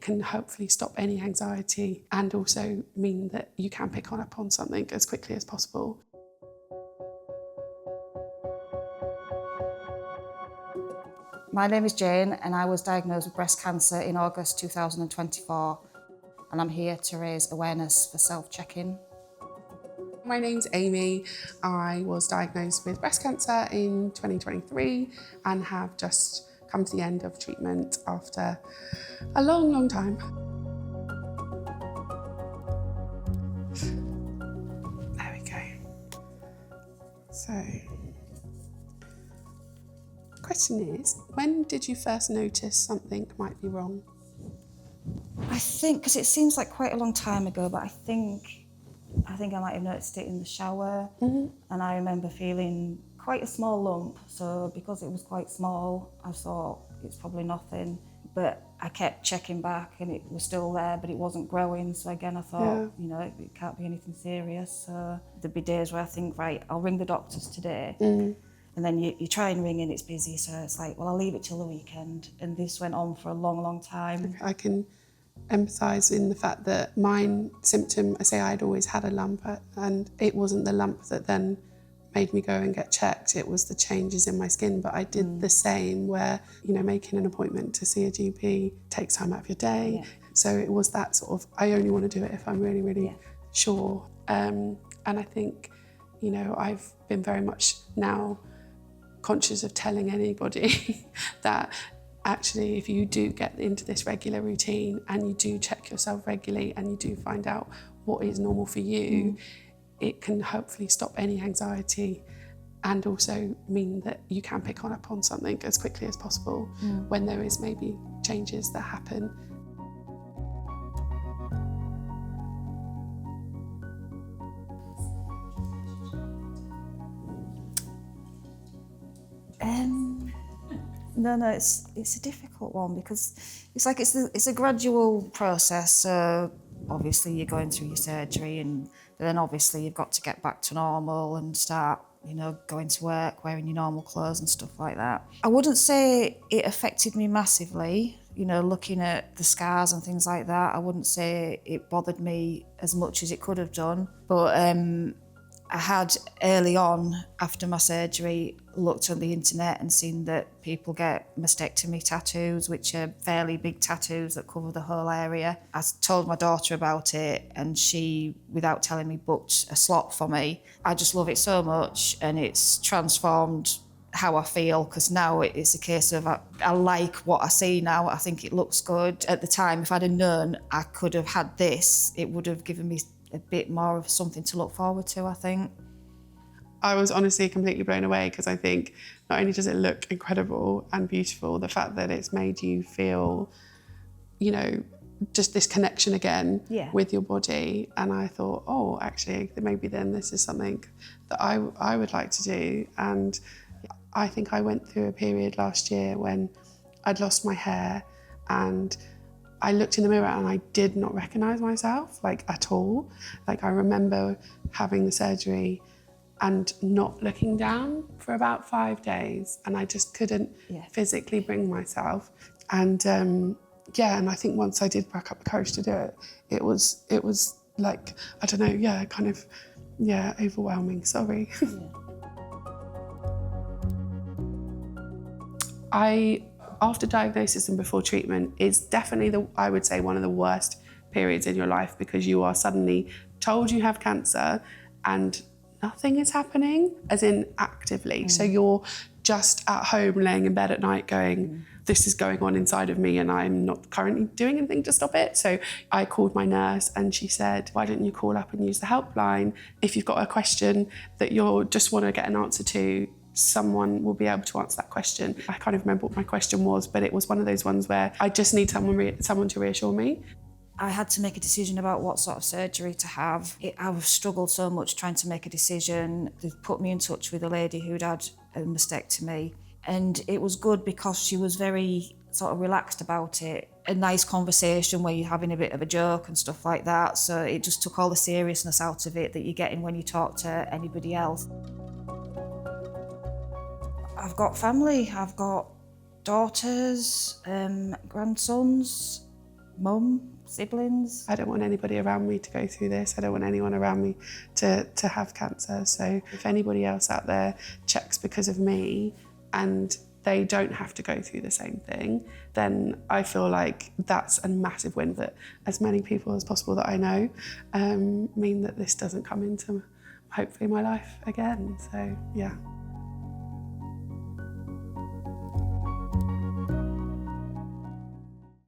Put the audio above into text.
can hopefully stop any anxiety and also mean that you can pick up on something as quickly as possible. My name is Jane and I was diagnosed with breast cancer in August 2024 and I'm here to raise awareness for self-checking. My name's Aimee. I was diagnosed with breast cancer in 2023 and have just come to the end of treatment after a long, long time. There we go. So, the question is, when did you first notice something might be wrong? I think, because it seems like quite a long time ago, but I think I might have noticed it in the shower. And I remember feeling quite a small lump. So because it was quite small, I thought it's probably nothing. But I kept checking back and it was still there, but it wasn't growing. So again, I thought, you know, it can't be anything serious. So there'd be days where I think, right, I'll ring the doctors today. And then you try and ring and it's busy. So it's like, well, I'll leave it till the weekend. And this went on for a long, long time. I can empathise in the fact that my symptom, I say I'd always had a lump, and it wasn't the lump that then made me go and get checked, it was the changes in my skin. But I did the same where, you know, making an appointment to see a GP takes time out of your day. So it was that sort of, I only want to do it if I'm really, really sure. And I think, you know, I've been very much now conscious of telling anybody that actually, if you do get into this regular routine and you do check yourself regularly and you do find out what is normal for you, it can hopefully stop any anxiety and also mean that you can pick up on something as quickly as possible when there is maybe changes that happen. No, it's a difficult one because it's like it's a gradual process. So obviously you're going through your surgery, and then obviously you've got to get back to normal and start, you know, going to work, wearing your normal clothes and stuff like that. I wouldn't say it affected me massively. You know, looking at the scars and things like that, I wouldn't say it bothered me as much as it could have done. But I had early on, after my surgery, looked on the internet and seen that people get mastectomy tattoos, which are fairly big tattoos that cover the whole area. I told my daughter about it and she, without telling me, booked a slot for me. I just love it so much and it's transformed how I feel, because now it's a case of I like what I see now. I think it looks good. At the time, if I'd have known I could have had this, it would have given me a bit more of something to look forward to, I think. I was honestly completely blown away because I think not only does it look incredible and beautiful, the fact that it's made you feel, you know, just this connection again with your body. And I thought, oh, actually, maybe then this is something that I would like to do. And I think I went through a period last year when I'd lost my hair and I looked in the mirror and I did not recognise myself, like, at all. Like, I remember having the surgery and not looking down for about 5 days, and I just couldn't physically bring myself. And and I think once I did back up the courage to do it, it was like, I don't know, kind of, overwhelming, sorry. After diagnosis and before treatment is definitely I would say one of the worst periods in your life, because you are suddenly told you have cancer and nothing is happening, as in actively. So you're just at home laying in bed at night going, this is going on inside of me and I'm not currently doing anything to stop it. So I called my nurse and she said, why don't you call up and use the helpline? If you've got a question that you just want to get an answer to, someone will be able to answer that question. I can't even remember what my question was, but it was one of those ones where I just need someone to reassure me. I had to make a decision about what sort of surgery to have. I've struggled so much trying to make a decision. They put me in touch with a lady who'd had a mastectomy, and it was good because she was very sort of relaxed about it. A nice conversation where you're having a bit of a joke and stuff like that, so it just took all the seriousness out of it that you're getting when you talk to anybody else. I've got family, I've got daughters, grandsons. mum, siblings. I don't want anybody around me to go through this. I don't want anyone around me to have cancer. So if anybody else out there checks because of me and they don't have to go through the same thing, then I feel like that's a massive win, that as many people as possible that I know mean that this doesn't come into, hopefully, my life again. So, yeah.